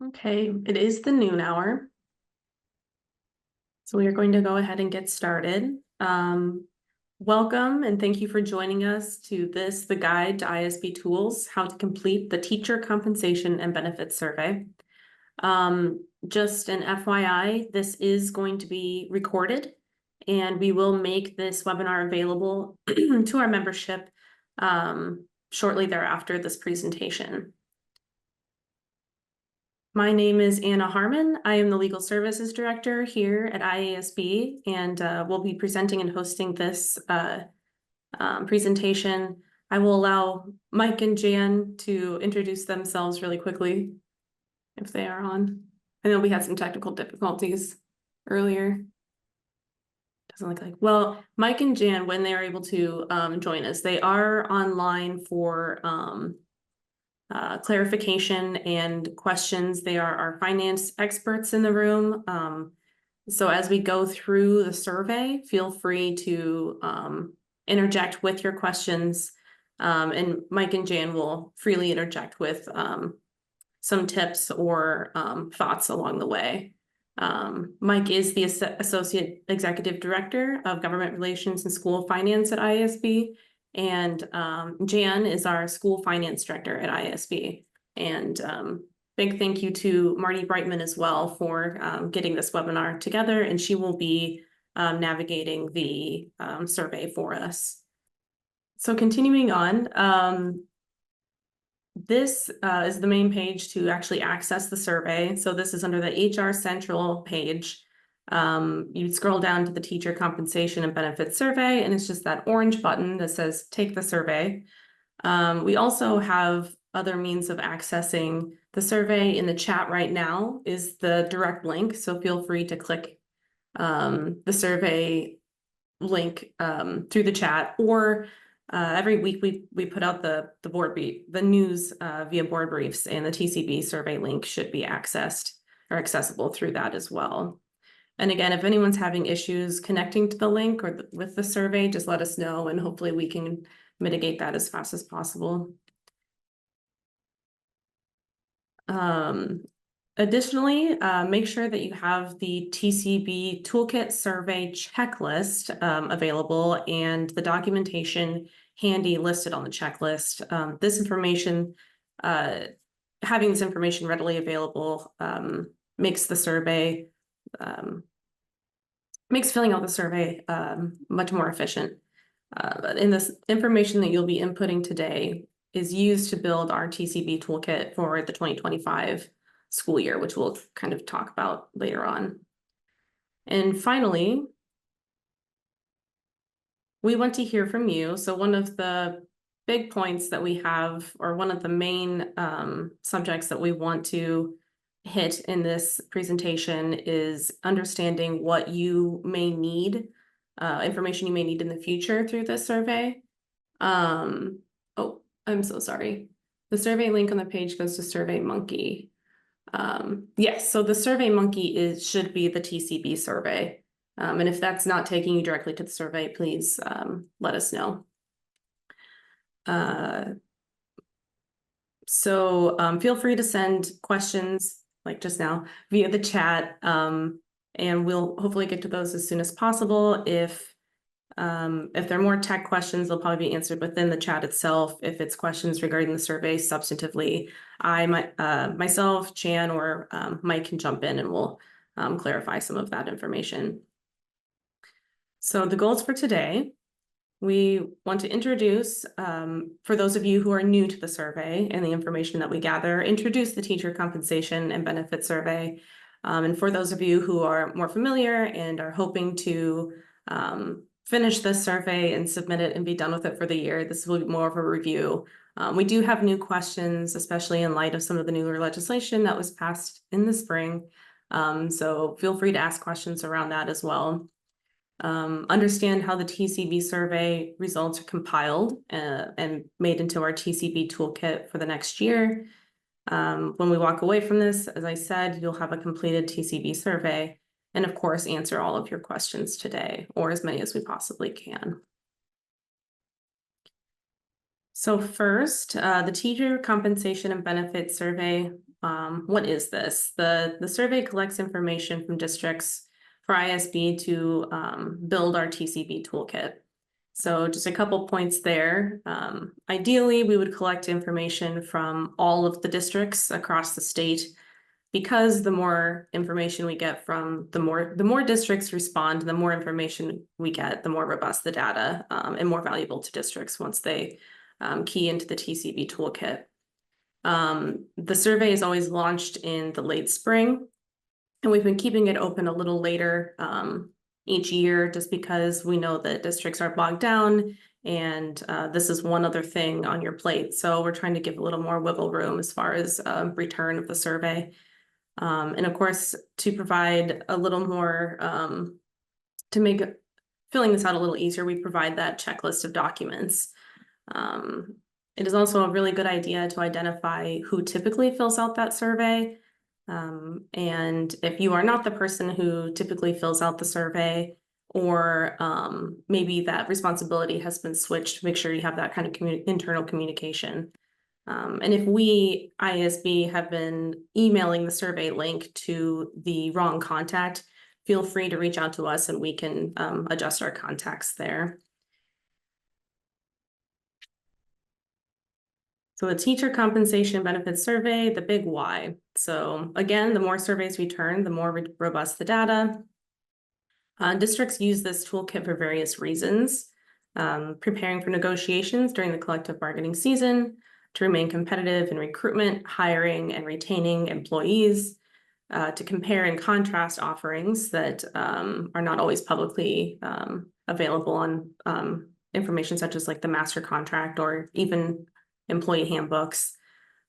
Okay, it is the noon hour. So we are going to go ahead and get started. Welcome and thank you for joining us to the guide to IASB tools, how to complete the teacher compensation and benefits survey. Just an FYI, this is going to be recorded and we will make this webinar available to our membership shortly thereafter this presentation. My name is Anna Harmon. I am the Legal Services Director here at IASB, and we'll be presenting and hosting this presentation. I will allow Mike and Jan to introduce themselves really quickly if they are on. I know we had some technical difficulties earlier. Doesn't look like. Well, Mike and Jan, when they are able to join us, they are online for clarification and questions. They are our finance experts in the room. So as we go through the survey, feel free to interject with your questions. And Mike and Jan will freely interject with some tips or thoughts along the way. Mike is the Associate Executive Director of Government Relations and School Finance at IASB. And Jan is our School Finance Director at IASB. And big thank you to Marty Brightman as well for getting this webinar together. And she will be navigating the survey for us. So continuing on, this is the main page to actually access the survey. So this is under the HR Central page. You scroll down to the Teacher Compensation and Benefits Survey, and it's just that orange button that says take the survey. We also have other means of accessing the survey. In the chat right now is the direct link, so feel free to click the survey link through the chat, or every week we put out the news via board briefs, and the TCB survey link should be accessed or accessible through that as well. And again, if anyone's having issues connecting to the link or with the survey, just let us know and hopefully we can mitigate that as fast as possible. Additionally, make sure that you have the TCB Toolkit Survey checklist available and the documentation handy listed on the checklist. This information, having this information readily available makes the survey, makes filling out the survey much more efficient. And this information that you'll be inputting today is used to build our TCB toolkit for the 2025 school year, which we'll kind of talk about later on. And finally, we want to hear from you. So one of the big points that we have, or one of the main subjects that we want to hit in this presentation, is understanding what you may need, information you may need in the future through this survey. Oh, I'm so sorry. The survey link on the page goes to SurveyMonkey. Yes, so the SurveyMonkey should be the TCB survey. And if that's not taking you directly to the survey, please let us know. So feel free to send questions like just now via the chat, and we'll hopefully get to those as soon as possible. If there are more tech questions, they'll probably be answered within the chat itself. If it's questions regarding the survey substantively, myself, Chan, or Mike can jump in and we'll clarify some of that information. So the goals for today, we want to introduce, for those of you who are new to the survey and the information that we gather, introduce the Teacher Compensation and Benefits Survey. And for those of you who are more familiar and are hoping to finish this survey and submit it and be done with it for the year, this will be more of a review. We do have new questions, especially in light of some of the newer legislation that was passed in the spring. So feel free to ask questions around that as well. Understand how the TCB survey results are compiled and made into our TCB toolkit for the next year. When we walk away from this, as I said, you'll have a completed TCB survey, and of course, answer all of your questions today, or as many as we possibly can. So first, the Teacher Compensation and Benefits Survey what is this? The survey collects information from districts for IASB to build our TCB toolkit. So just a couple points there. Ideally, we would collect information from all of the districts across the state, because the more information we get from the more districts respond, the more information we get, the more robust the data, and more valuable to districts once they key into the TCB toolkit. The survey is always launched in the late spring, and we've been keeping it open a little later each year, just because we know that districts are bogged down, and this is one other thing on your plate. So we're trying to give a little more wiggle room as far as return of the survey. And of course, to provide a little more, to make filling this out a little easier, we provide that checklist of documents. It is also a really good idea to identify who typically fills out that survey. And if you are not the person who typically fills out the survey, or maybe that responsibility has been switched, make sure you have that kind of internal communication. And if we, IASB, have been emailing the survey link to the wrong contact, feel free to reach out to us and we can adjust our contacts there. So the teacher compensation benefits survey, the big why. So again, the more surveys we turn, the more robust the data. Districts use this toolkit for various reasons: preparing for negotiations during the collective bargaining season, to remain competitive in recruitment, hiring, and retaining employees, to compare and contrast offerings that are not always publicly available on information such as like the master contract or even employee handbooks,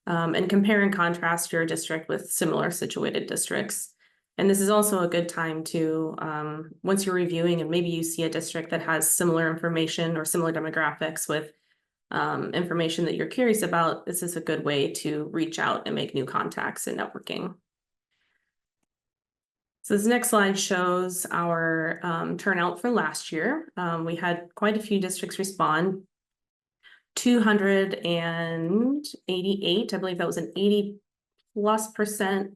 and compare and contrast your district with similar situated districts. And this is also a good time to, once you're reviewing and maybe you see a district that has similar information or similar demographics with information that you're curious about, this is a good way to reach out and make new contacts and networking. So this next slide shows our turnout for last year. We had quite a few districts respond. 288, I believe that was an 80+%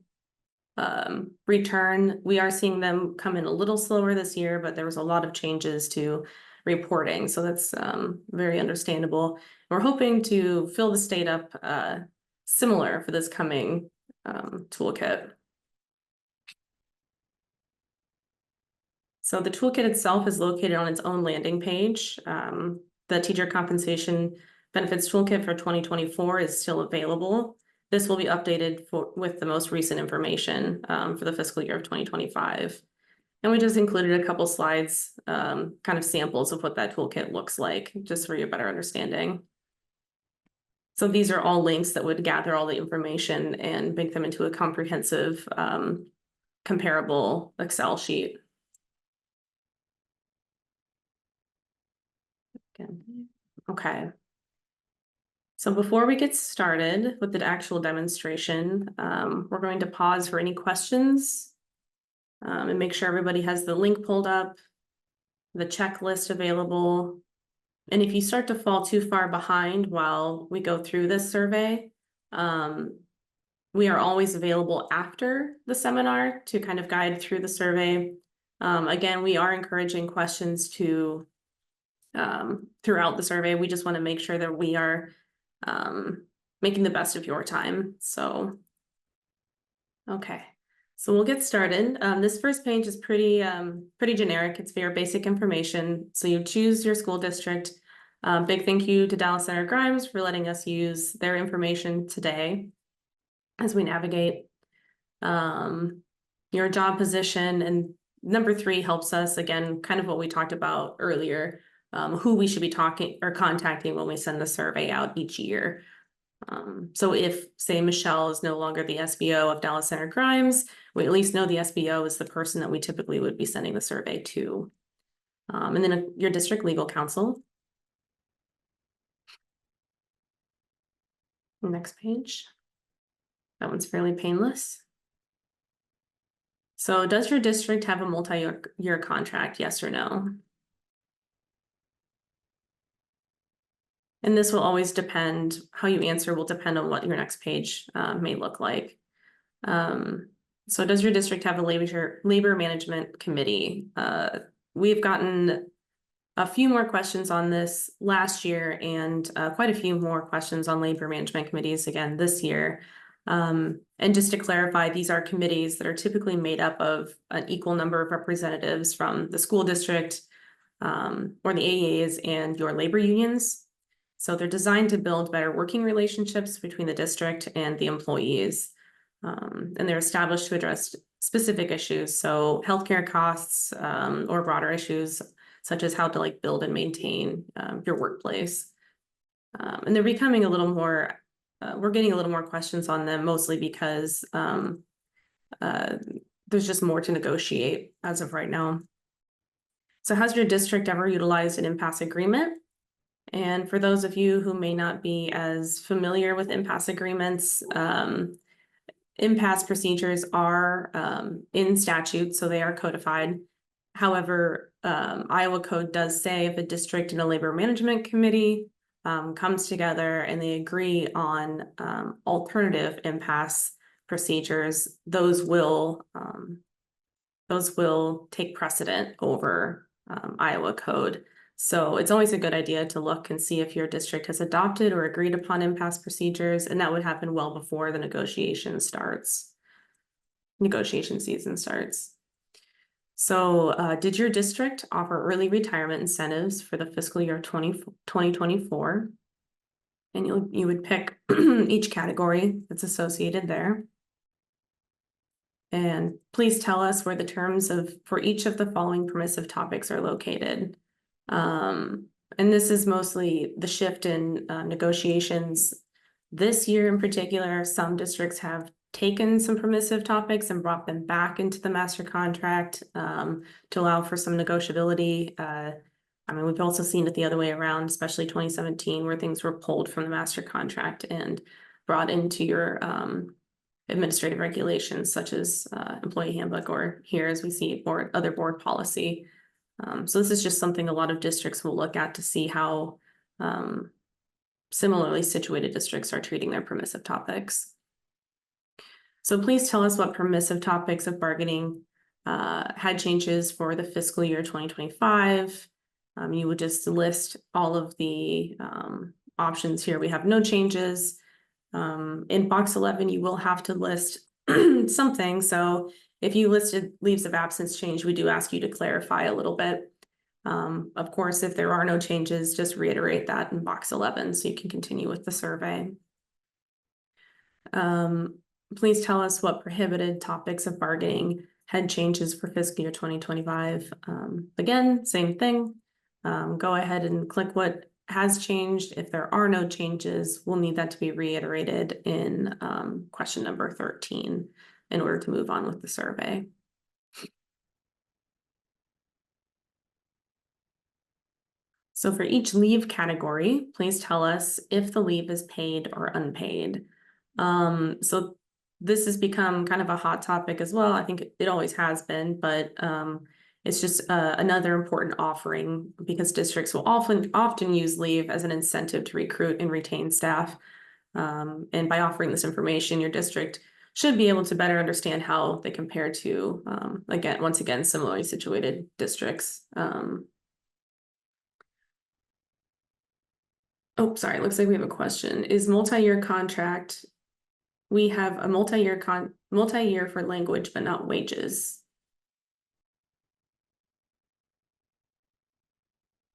return. We are seeing them come in a little slower this year, but there was a lot of changes to reporting, so that's very understandable. We're hoping to fill the state up similar for this coming toolkit. So the toolkit itself is located on its own landing page. The teacher compensation benefits toolkit for 2024 is still available. This will be updated with the most recent information for the fiscal year of 2025. And we just included a couple slides, kind of samples of what that toolkit looks like, just for your better understanding. So these are all links that would gather all the information and make them into a comprehensive, comparable Excel sheet. Okay. So before we get started with the actual demonstration, we're going to pause for any questions and make sure everybody has the link pulled up, the checklist available. And if you start to fall too far behind while we go through this survey, we are always available after the seminar to kind of guide through the survey. Again, we are encouraging questions to throughout the survey. We just want to make sure that we are making the best of your time. So, okay, so we'll get started. This first page is pretty generic. It's very basic information. So you choose your school district. Big thank you to Dallas Center Grimes for letting us use their information today as we navigate your job position. And number 3 helps us, again, kind of what we talked about earlier, who we should be talking or contacting when we send the survey out each year. So if, say, Michelle is no longer the SBO of Dallas Center Grimes, we at least know the SBO is the person that we typically would be sending the survey to. And then your district legal counsel. Next page. That one's fairly painless. So does your district have a multi-year contract, yes or no? And this will always depend, how you answer will depend on what your next page may look like. So does your district have a labor management committee? We've gotten a few more questions on this last year and quite a few more questions on labor management committees again this year. And just to clarify, these are committees that are typically made up of an equal number of representatives from the school district or the AAs and your labor unions. So they're designed to build better working relationships between the district and the employees. And they're established to address specific issues, so healthcare costs or broader issues such as how to like build and maintain your workplace. And they're becoming a little more, we're getting a little more questions on them, mostly because there's just more to negotiate as of right now. So has your district ever utilized an impasse agreement? And for those of you who may not be as familiar with impasse agreements, impasse procedures are in statute, so they are codified. However, Iowa code does say if a district and a labor management committee comes together and they agree on alternative impasse procedures, those will take precedent over Iowa code. So it's always a good idea to look and see if your district has adopted or agreed upon impasse procedures, and that would happen well before the negotiation season starts. So did your district offer early retirement incentives for the fiscal year 2024? And you would pick each category that's associated there. And please tell us where the terms for each of the following permissive topics are located. And this is mostly the shift in negotiations. This year in particular, some districts have taken some permissive topics and brought them back into the master contract to allow for some negotiability. I mean, we've also seen it the other way around, especially 2017, where things were pulled from the master contract and brought into your administrative regulations, such as employee handbook, or here as we see other board policy. So this is just something a lot of districts will look at to see how similarly situated districts are treating their permissive topics. So please tell us what permissive topics of bargaining had changes for the fiscal year 2025. You would just list all of the options here. We have no changes. In box 11, you will have to list something. So if you listed leaves of absence change, we do ask you to clarify a little bit. Of course, if there are no changes, just reiterate that in box 11 so you can continue with the survey. Please tell us what prohibited topics of bargaining had changes for fiscal year 2025. Again, same thing. Go ahead and click what has changed. If there are no changes, we'll need that to be reiterated in question number 13 in order to move on with the survey. So for each leave category, please tell us if the leave is paid or unpaid. So this has become kind of a hot topic as well. I think it always has been, but it's just another important offering because districts will often use leave as an incentive to recruit and retain staff. And by offering this information, your district should be able to better understand how they compare to, once again, similarly situated districts. Oh, sorry, looks like we have a question. Is multi-year contract, we have a multi-year for language, but not wages.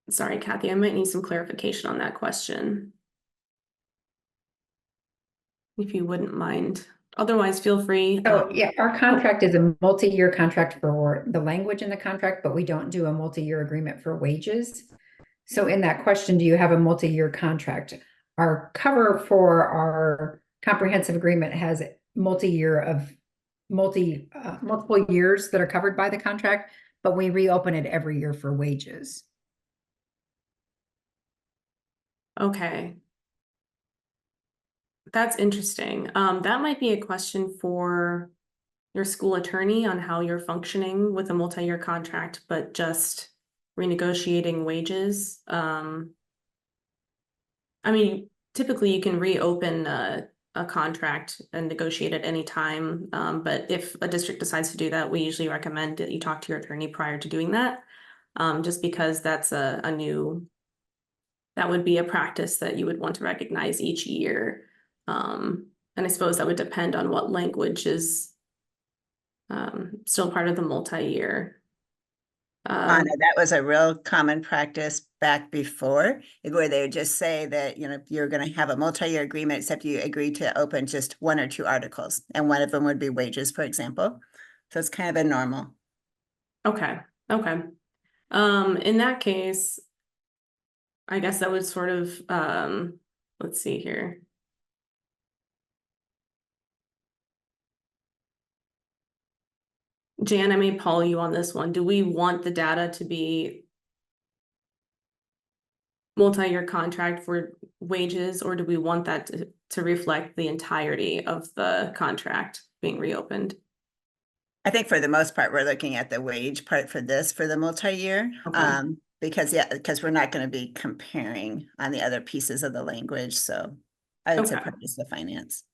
Sorry, Kathy, I might need some clarification on that question. If you wouldn't mind. Otherwise, feel free. Oh, yeah, our contract is a multi-year contract for the language in the contract, but we don't do a multi-year agreement for wages. So in that question, do you have a multi-year contract? Our cover for our comprehensive agreement has multi-year of multiple years that are covered by the contract, but we reopen it every year for wages. Okay. That's interesting. That might be a question for your school attorney on how you're functioning with a multi-year contract, but just renegotiating wages. I mean, typically you can reopen a contract and negotiate at any time. But if a district decides to do that, we usually recommend that you talk to your attorney prior to doing that. Just because that's a new, that would be a practice that you would want to recognize each year. And I suppose that would depend on what language is still part of the multi-year. Anna, that was a real common practice back before, where they would just say that, you know, you're going to have a multi-year agreement, except you agree to open just 1 or 2 articles, and one of them would be wages, for example. So it's kind of a normal. Okay, okay. In that case, I guess that would sort of, let's see here. Jan, I may poll you on this one. Do we want the data to be multi-year contract for wages, or do we want that to reflect the entirety of the contract being reopened? I think for the most part, we're looking at the wage part for this, for the multi-year. Okay. Because we're not going to be comparing on the other pieces of the language. So I would say Okay. probably just the finance.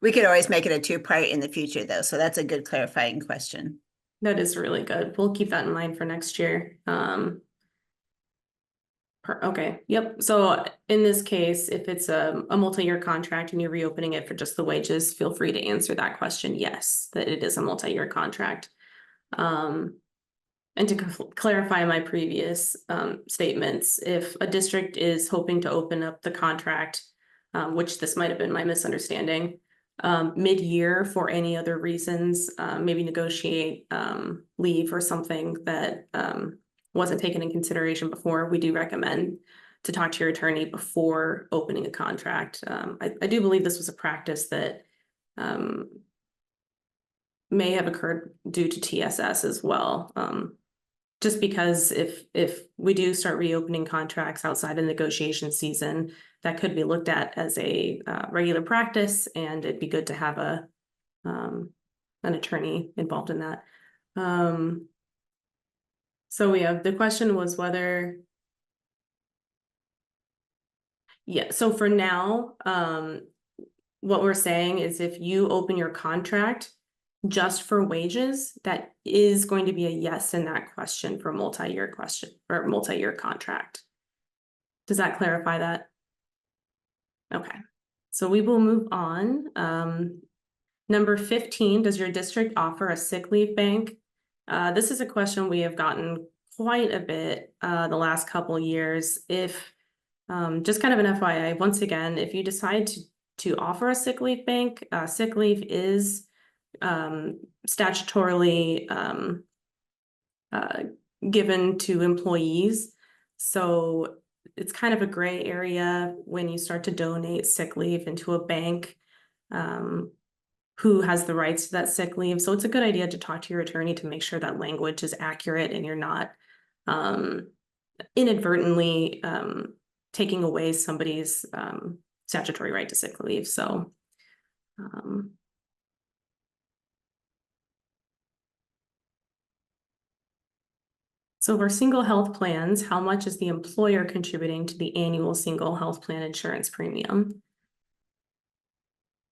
We could always make it a 2-part in the future, though. So that's a good clarifying question. That is really good. We'll keep that in mind for next year. Okay, yep. So in this case, if it's a multi-year contract and you're reopening it for just the wages, feel free to answer that question. Yes, that it is a multi-year contract. And to clarify my previous statements, if a district is hoping to open up the contract, which this might have been my misunderstanding, mid-year for any other reasons, maybe negotiate leave or something that wasn't taken in consideration before, we do recommend to talk to your attorney before opening a contract. I do believe this was a practice that may have occurred due to TSS as well. Just because if we do start reopening contracts outside of negotiation season, that could be looked at as a regular practice, and it'd be good to have an attorney involved in that. So we have, the question was whether, yeah, so for now, what we're saying is if you open your contract just for wages, that is going to be a yes in that question for multi-year question or multi-year contract. Does that clarify that? Okay, so we will move on. Number 15, does your district offer a sick leave bank? This is a question we have gotten quite a bit the last couple years. If just kind of an FYI, once again, if you decide to offer a sick leave bank, sick leave is statutorily given to employees. So it's kind of a gray area when you start to donate sick leave into a bank. Who has the rights to that sick leave? So it's a good idea to talk to your attorney to make sure that language is accurate and you're not inadvertently taking away somebody's statutory right to sick leave. So so for single health plans, how much is the employer contributing to the annual single health plan insurance premium?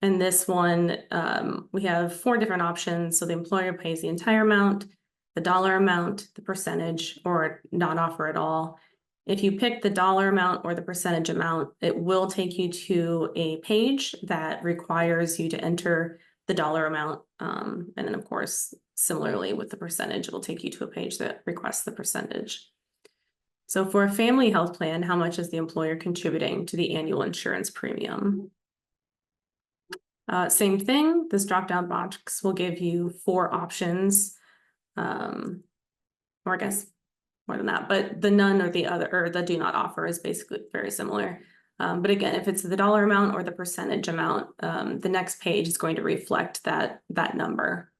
And this one, we have 4 different options. So the employer pays the entire amount, the dollar amount, the percentage, or not offer at all. If you pick the dollar amount or the percentage amount, it will take you to a page that requires you to enter the dollar amount. And then of course, similarly with the percentage, it'll take you to a page that requests the percentage. So for a family health plan, how much is the employer contributing to the annual insurance premium? Same thing, this drop-down box will give you 4 options. Or I guess more than that, but the none or the other, or the do not offer is basically very similar. But again, if it's the dollar amount or the percentage amount, the next page is going to reflect that number.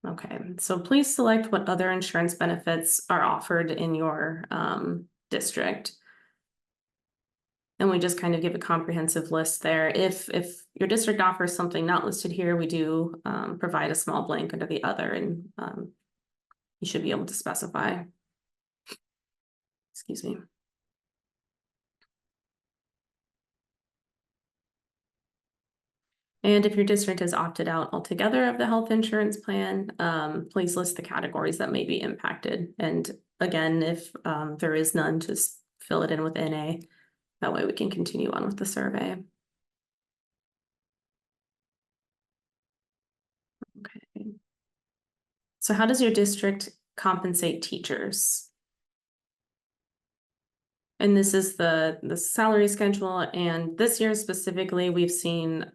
Okay, so please select what other insurance benefits are offered in your district. And we just kind of give a comprehensive list there. If your district offers something not listed here, we do provide a small blank under the other, and you should be able to specify. Excuse me. And if your district has opted out altogether of the health insurance plan, please list the categories that may be impacted. And again, if there is none, just fill it in with NA. That way we can continue on with the survey. Okay. So how does your district compensate teachers? And this is the salary schedule. And this year specifically, we've seen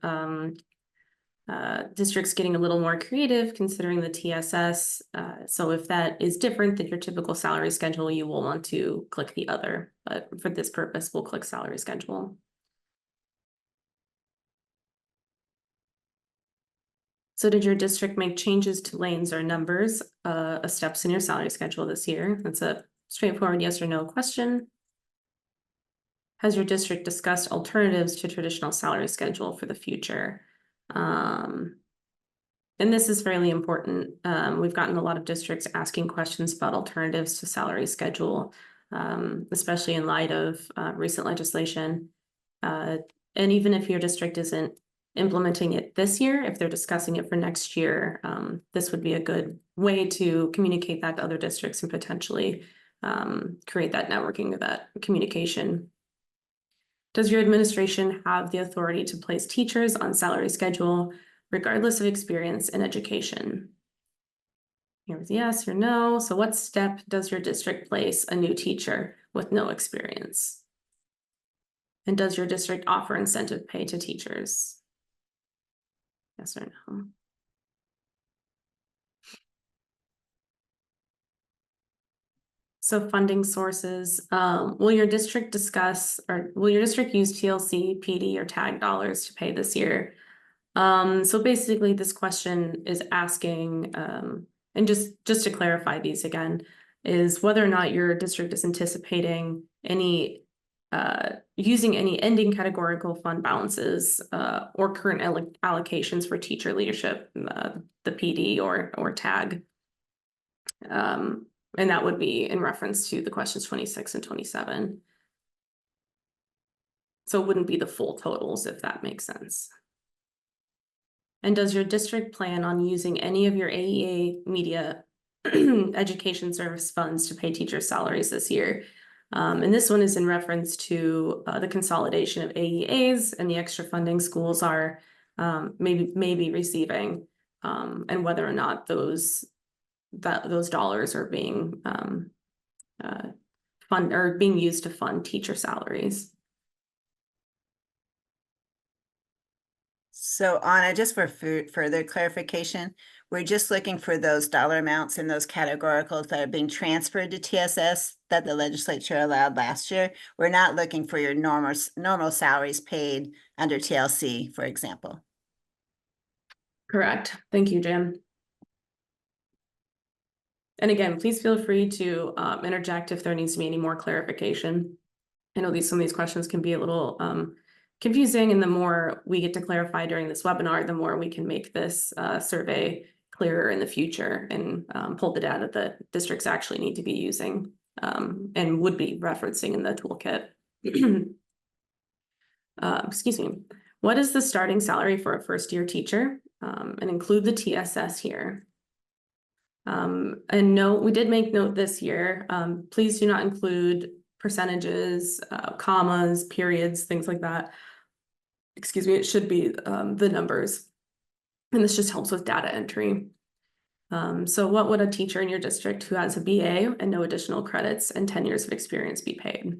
districts getting a little more creative considering the TSS. So if that is different than your typical salary schedule, you will want to click the other. But for this purpose, we'll click salary schedule. So did your district make changes to lanes or numbers of steps in your salary schedule this year? That's a straightforward yes or no question. Has your district discussed alternatives to traditional salary schedule for the future? And this is fairly important. We've gotten a lot of districts asking questions about alternatives to salary schedule, especially in light of recent legislation. And even if your district isn't implementing it this year, if they're discussing it for next year, this would be a good way to communicate that to other districts and potentially create that networking of that communication. Does your administration have the authority to place teachers on salary schedule regardless of experience in education? Here's yes or no. So what step does your district place a new teacher with no experience? And does your district offer incentive pay to teachers? Yes or no? So funding sources, will your district discuss or will your district use TLC, PD, or TAG dollars to pay this year? So basically this question is asking, and just to clarify these again, is whether or not your district is anticipating any using any ending categorical fund balances or current allocations for teacher leadership, the PD or TAG. And that would be in reference to the questions 26 and 27. So it wouldn't be the full totals, if that makes sense. And does your district plan on using any of your AEA media education service funds to pay teacher salaries this year? And this one is in reference to the consolidation of AEAs and the extra funding schools are maybe receiving, and whether or not those dollars are being being used to fund teacher salaries. So Anna, just for further clarification, we're just looking for those dollar amounts and those categoricals that are being transferred to TSS that the legislature allowed last year. We're not looking for your normal salaries paid under TLC, for example. Correct. Thank you, Jim. And again, please feel free to interject if there needs to be any more clarification. I know some of these questions can be a little confusing, and the more we get to clarify during this webinar, the more we can make this survey clearer in the future and pull the data that districts actually need to be using and would be referencing in the toolkit. Excuse me. What is the starting salary for a first-year teacher? And include the TSS here. And note, we did make note this year, please do not include percentages, commas, periods, things like that. Excuse me, it should be the numbers. And this just helps with data entry. So what would a teacher in your district who has a BA and no additional credits and 10 years of experience be paid?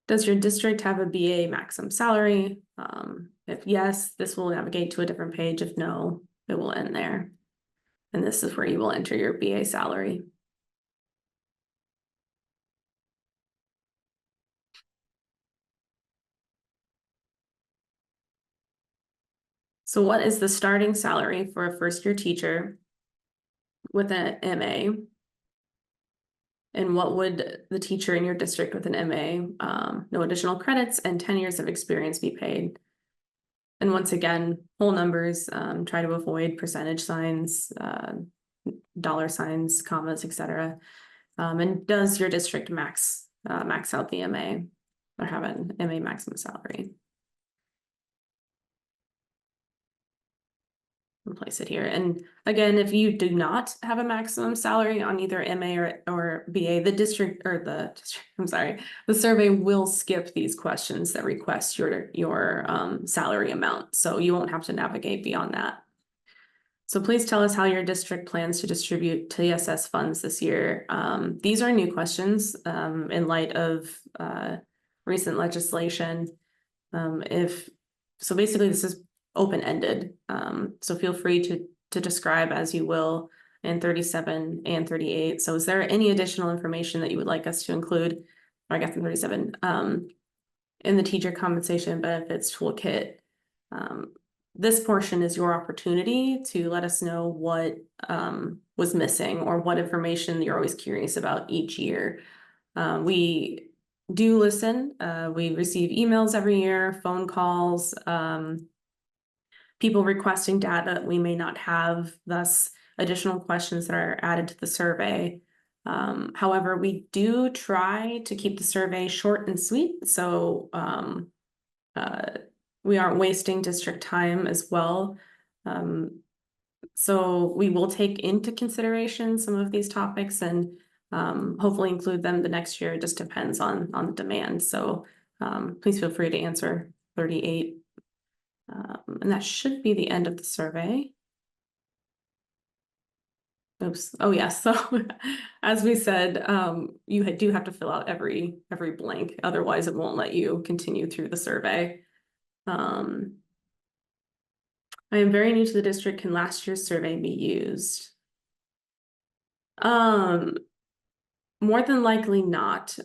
Does your district have a BA maximum salary? If yes, this will navigate to a different page. If no, it will end there. And this is where you will enter your BA salary. So what is the starting salary for a first-year teacher with an MA? And what would the teacher in your district with an MA, no additional credits and 10 years of experience be paid? And once again, whole numbers, try to avoid percentage signs, dollar signs, commas, etc. And does your district max out the MA? or have an MA maximum salary. And place it here. And again, if you do not have a maximum salary on either MA or BA, the district or the district, I'm sorry, the survey will skip these questions that request your salary amount. So you won't have to navigate beyond that. So please tell us how your district plans to distribute TSS funds this year. These are new questions in light of recent legislation. So basically this is open-ended. So feel free to describe as you will in 37 and 38. So is there any additional information that you would like us to include? Or I guess in 37, in the teacher compensation benefits toolkit? This portion is your opportunity to let us know what was missing or what information you're always curious about each year. We do listen. We receive emails every year, phone calls, people requesting data that we may not have, thus additional questions that are added to the survey. However, we do try to keep the survey short and sweet, so we aren't wasting district time as well. So we will take into consideration some of these topics and hopefully include them the next year. It just depends on the demand. So please feel free to answer 38. And that should be the end of the survey. Oops. Oh yes. So as we said, you do have to fill out every blank. Otherwise it won't let you continue through the survey. I am very new to the district. Can last year's survey be used? More than likely not.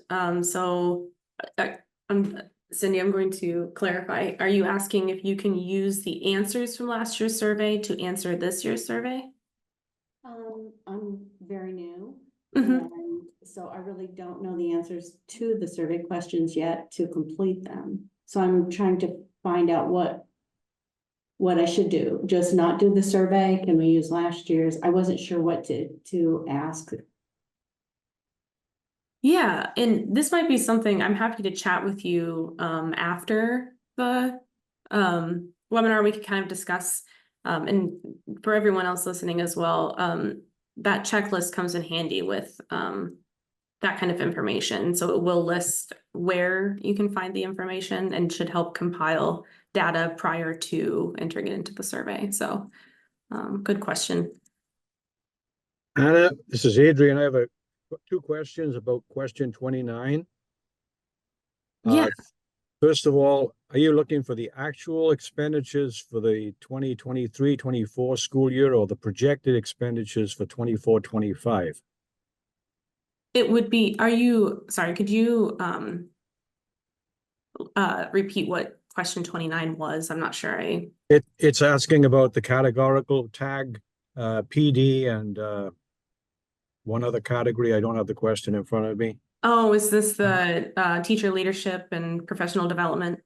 Cindy, I'm going to clarify. Are you asking if you can use the answers from last year's survey to answer this year's survey? I'm very new. Mhm. And so I really don't know the answers to the survey questions yet to complete them. So I'm trying to find out what I should do, just not do the survey. Can we use last year's? I wasn't sure what to ask. Yeah, and this might be something I'm happy to chat with you after the webinar. We could kind of discuss and for everyone else listening as well, that checklist comes in handy with that kind of information. So it will list where you can find the information and should help compile data prior to entering it into the survey. So good question. Anna, this is Adrian. I have two questions about question 29. Yeah. First of all, are you looking for the actual expenditures for the 2023-24 school year or the projected expenditures for 24-25? It would be, sorry, could you repeat what question 29 was? I'm not sure. It's asking about the categorical tag, PD, and one other category. I don't have the question in front of me. Oh, is this the teacher leadership and professional development?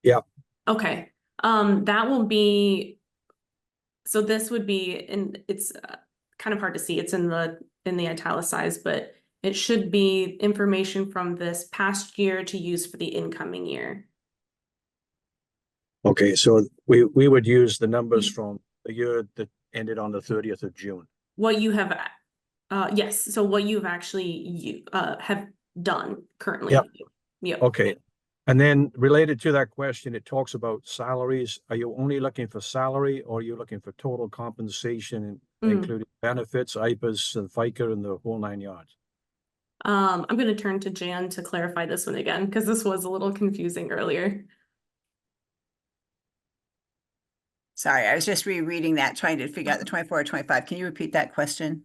Yeah. Okay. That will be, so this would be, and it's kind of hard to see. It's in the italicized, but it should be information from this past year to use for the incoming year. Okay, so we would use the numbers from the year that ended on the 30th of June. What you have, yes. So what you've actually have done currently. Yep. Yep. Okay. And then related to that question, it talks about salaries. Are you only looking for salary or are you looking for total compensation, including benefits, IPAs, and FICA, and the whole 9 yards? I'm going to turn to Jan to clarify this one again, because this was a little confusing earlier. Sorry, I was just rereading that, trying to figure out the 24 or 25. Can you repeat that question?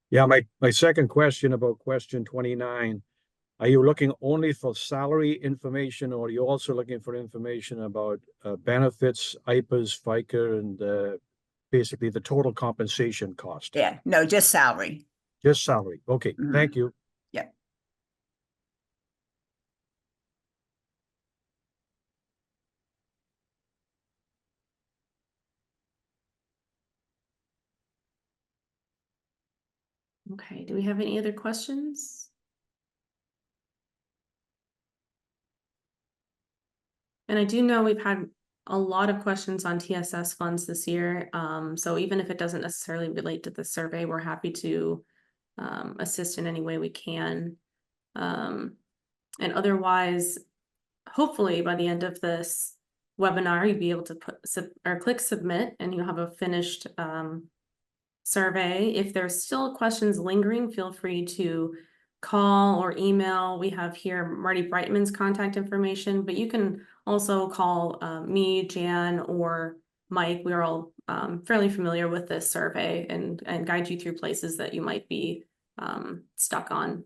Yeah, my second question about question 29. Are you looking only for salary information, or are you also looking for information about benefits, IPAs, FICA, and basically the total compensation cost? Yeah, no, just salary. Just salary. Okay, thank you. Yeah. Okay, do we have any other questions? And I do know we've had a lot of questions on TSS funds this year. So even if it doesn't necessarily relate to the survey, we're happy to assist in any way we can. And otherwise, hopefully by the end of this webinar, you'd be able to click submit and you'll have a finished survey. If there's still questions lingering, feel free to call or email. We have here Marty Brightman's contact information, but you can also call me, Jan, or Mike. We're all fairly familiar with this survey and guide you through places that you might be stuck on.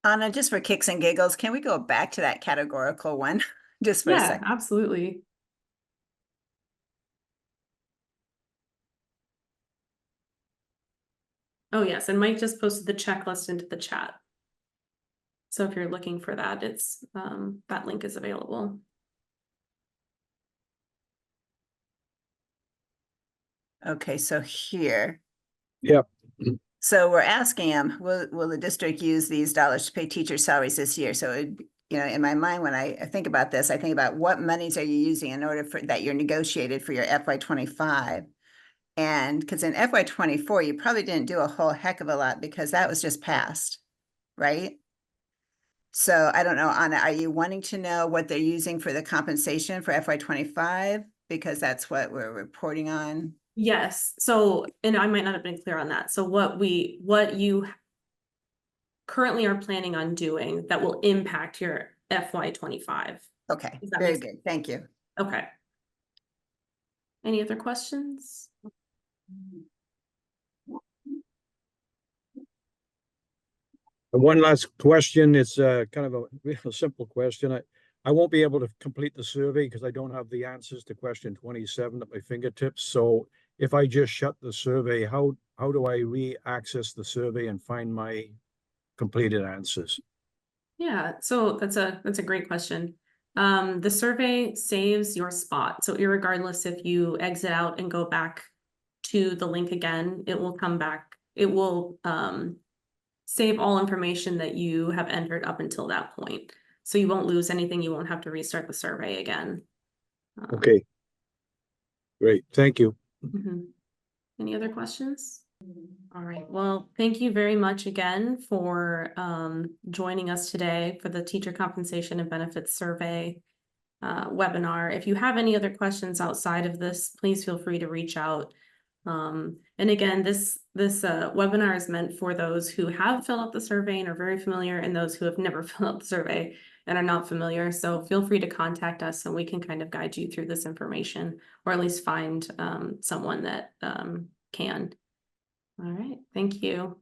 Anna, just for kicks and giggles, can we go back to that categorical one just for a Yeah, second? absolutely. Oh, yes, and Mike just posted the checklist into the chat. So if you're looking for that, it's that link is available. Okay, so here. Yep. So we're asking them, will the district use these dollars to pay teacher salaries this year? So, in my mind, when I think about this, I think about what monies are you using in order for that you're negotiated for your FY25? And because in FY24, you probably didn't do a whole heck of a lot because that was just passed, right? So I don't know, Anna, are you wanting to know what they're using for the compensation for FY25? Because that's what we're reporting on. Yes, so, and I might not have been clear on that. So what you currently are planning on doing that will impact your FY25. Okay, Does that very make good. Thank you. Okay. Any other questions? And one last question. It's kind of a real simple question. I won't be able to complete the survey because I don't have the answers to question 27 at my fingertips. So if I just shut the survey, how do I re-access the survey and find my completed answers? Yeah, so that's a great question. The survey saves your spot. So irregardless if you exit out and go back to the link again, it will come back. It will save all information that you have entered up until that point. So you won't lose anything. You won't have to restart the survey again. Okay. Great. Thank you. Any other questions? All right. Well, thank you very much again for joining us today for the Teacher Compensation and Benefits Survey webinar. If you have any other questions outside of this, please feel free to reach out. And again, this webinar is meant for those who have filled out the survey and are very familiar, and those who have never filled out the survey and are not familiar. So feel free to contact us and we can kind of guide you through this information, or at least find someone that can. All right, thank you.